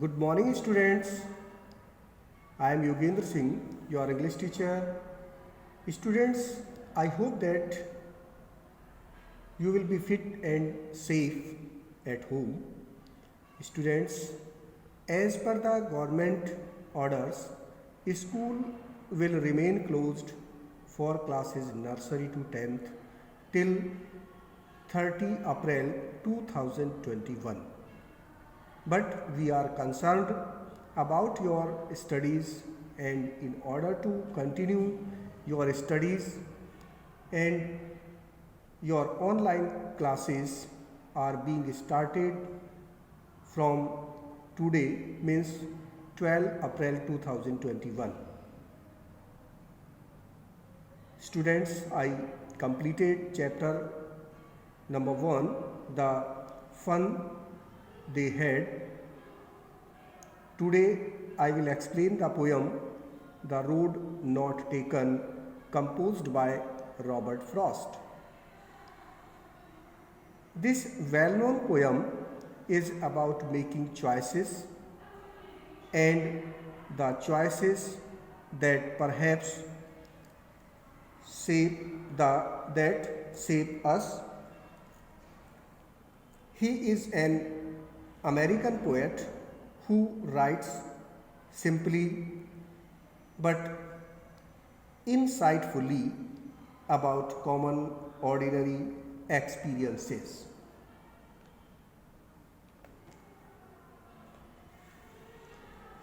Good morning, students. I am Yogendra Singh, your English teacher. Students, I hope that you will be fit and safe at home. Students, as per the government orders, school will remain closed for classes nursery to 10th till 30 April 2021. But we are concerned about your studies, and in order to continue your studies and your online classes are being started from today, means 12 April 2021. Students, I completed chapter number 1, the fun they had. Today I will explain the poem The Road Not Taken, composed by Robert Frost. This well-known poem is about making choices, and the choices that perhaps shape us. He is an American poet who writes simply but insightfully about common ordinary experiences.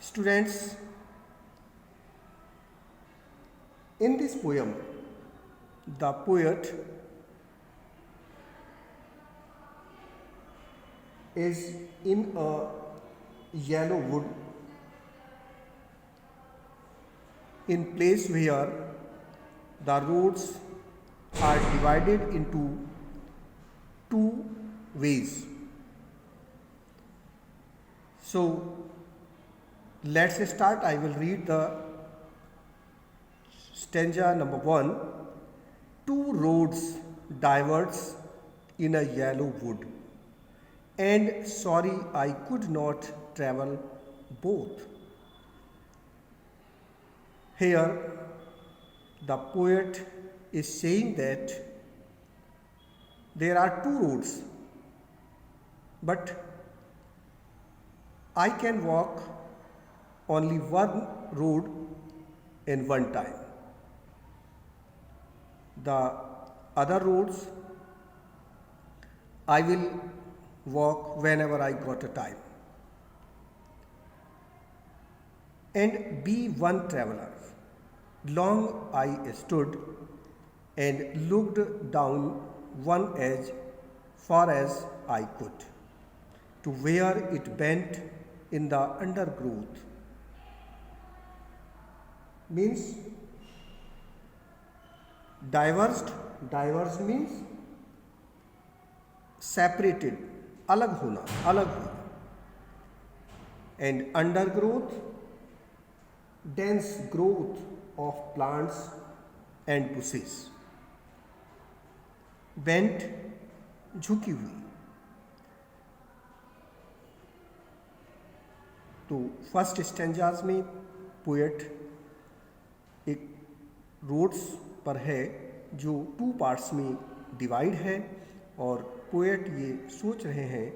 Students, in this poem, the poet is in a yellow wood, in place where the roads are divided into two ways. So let's start. I will read the stanza number 1. Two roads diverge in a yellow wood, and sorry I could not travel both. Here the poet is saying that there are two roads, but I can walk only one road in one time. The other roads I will walk whenever I got a time, and be one traveler. Long I stood and looked down one edge far as I could, to where it bent in the undergrowth. Means diverged means separated, alag hona, and undergrowth, dense growth of plants and bushes. Bent, झुकी हुई. तो first stanzas में poet एक roads पर है जो two parts में divide है, और पोएट ये सोच रहे हैं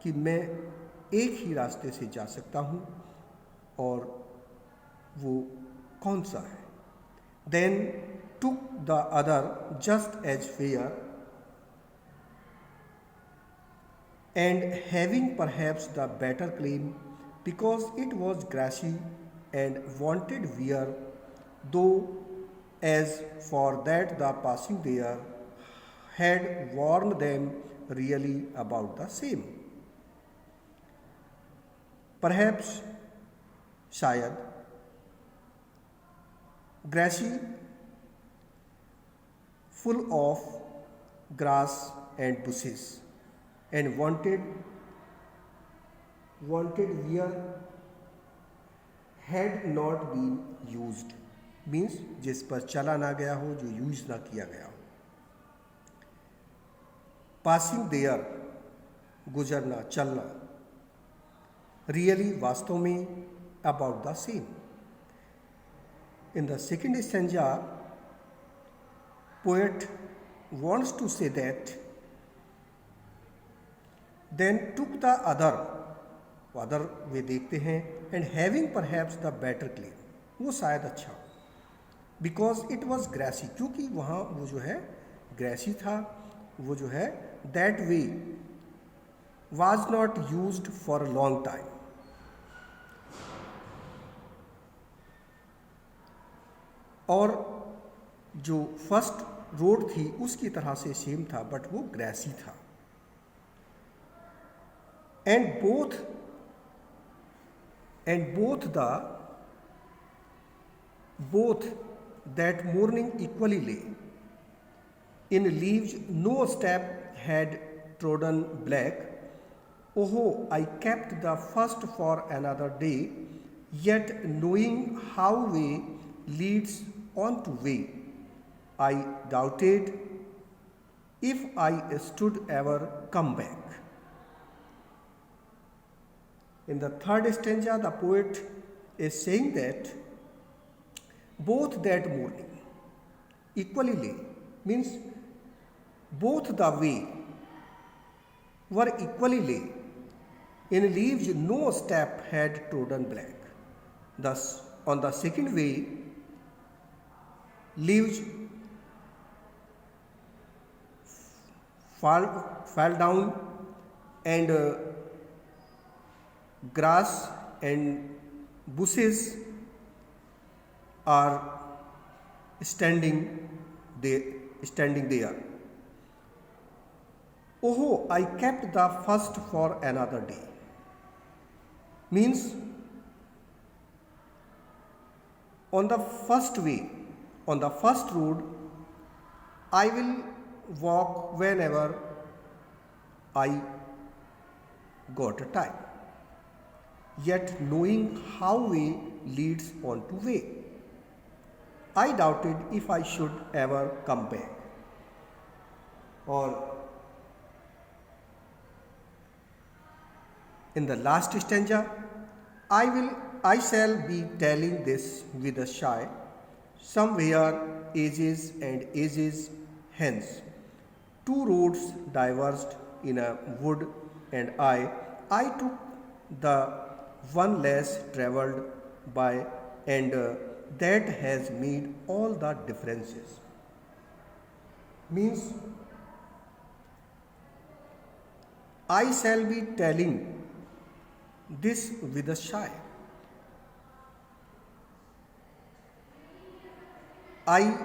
कि मैं एक ही रास्ते से जा सकता हूँ, और वो कौन सा है. Then took the other just as fair, and having perhaps the better claim, because it was grassy and wanted wear, though as for that the passing there had warned them really about the same. Perhaps, शायद, grassy, full of grass and bushes, and wanted where had not been used, means जिस पर चला ना गया हो, जो use ना किया गया हो. पासिंग देयर, गुजरना, चलना. really वास्तव में about the same. In the second stanza, poet wants to say that then took the other वे देखते हैं and having perhaps the better claim, वो शायद अच्छा, because it was grassy, क्योंकि वहाँ वो जो है grassy था, वो जो है that way was not used for a long time. और जो फर्स्ट रोड थी उसकी तरह से सेम था, बट वो ग्रेसी था. And both that morning equally lay in leaves no step had trodden black. Oh I kept the first for another day, yet knowing how way leads on to way. I doubted if I should ever come back. In the third stanza, the poet is saying that both that morning equally lay, means both the way were equally lay, in leaves no step had trodden black. Thus, on the second way, leaves fall down and grass and bushes are standing there. Oh, I kept the first for another day, means on the first way, on the first road, I will walk whenever I got a time, yet knowing how way leads on to way, I doubted if I should ever come back. Or in the last stanza, I shall be telling this with a sigh, somewhere ages and ages hence, two roads diverged in a wood, and I took the one less travelled by, and that has made all the differences. Means I shall be telling this with a sigh. I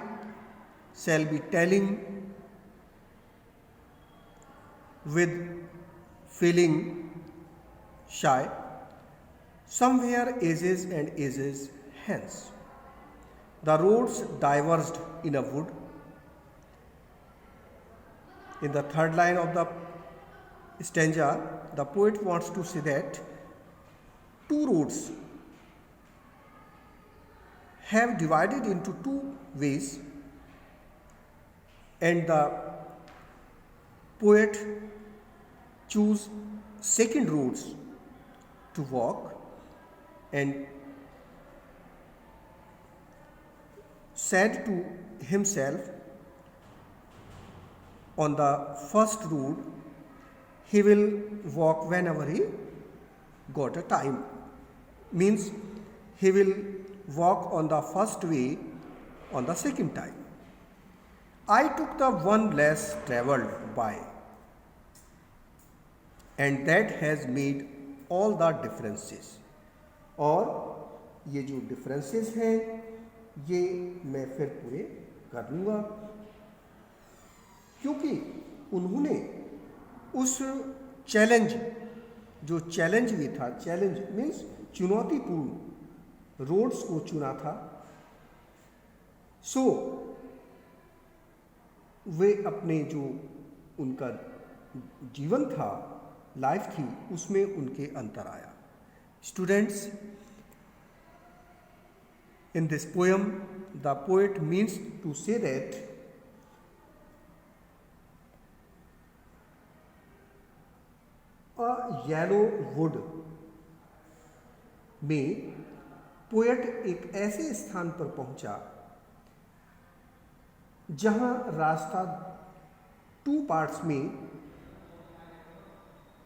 shall be telling with feeling shy, somewhere ages and ages hence, the roads diverged in a wood. In the third line of the stanza, the poet wants to say that two roads have divided into two ways, and the poet choose second roads to walk and said to himself, on the first road he will walk whenever he got a time, means he will walk on the first way on the second time. I took the one less travelled by, and that has made all the differences. और ये जो differences हैं ये मैं फिर पूरे कर लूँगा, क्योंकि उन्होंने उस चैलेंज, जो चैलेंज भी था, चैलेंज मीन्स चुनौतीपूर्ण रोड्स को चुना था. सो वे अपने जो उनका जीवन था, लाइफ थी, उसमें उनके अंतर आया. Students, in this poem the poet means to say that a yellow wood में पोएट एक ऐसे स्थान पर पहुंचा जहां रास्ता 2 पार्ट्स में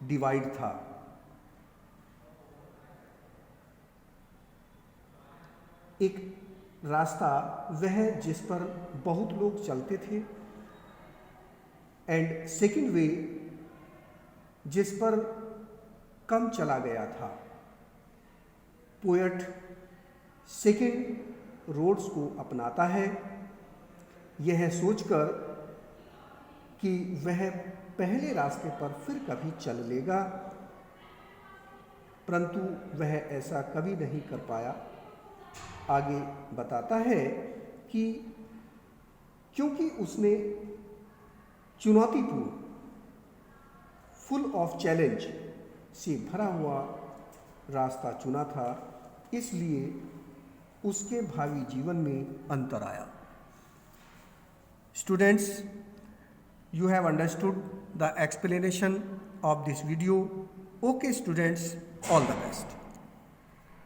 डिवाइड था। एक रास्ता वह जिस पर बहुत लोग चलते थे, एंड सेकंड वे जिस पर कम चला गया था। पोएट सेकंड रोड्स को अपनाता है, यह सोचकर कि वह पहले रास्ते पर फिर कभी चल लेगा, परंतु वह ऐसा कभी नहीं कर पाया। आगे बताता है कि क्योंकि उसने चुनौतीपूर्ण, फुल ऑफ चैलेंज से भरा हुआ रास्ता चुना था, इसलिए उसके भावी जीवन में अंतर आया। Students, you have understood the explanation of this video. Okay students, all the best.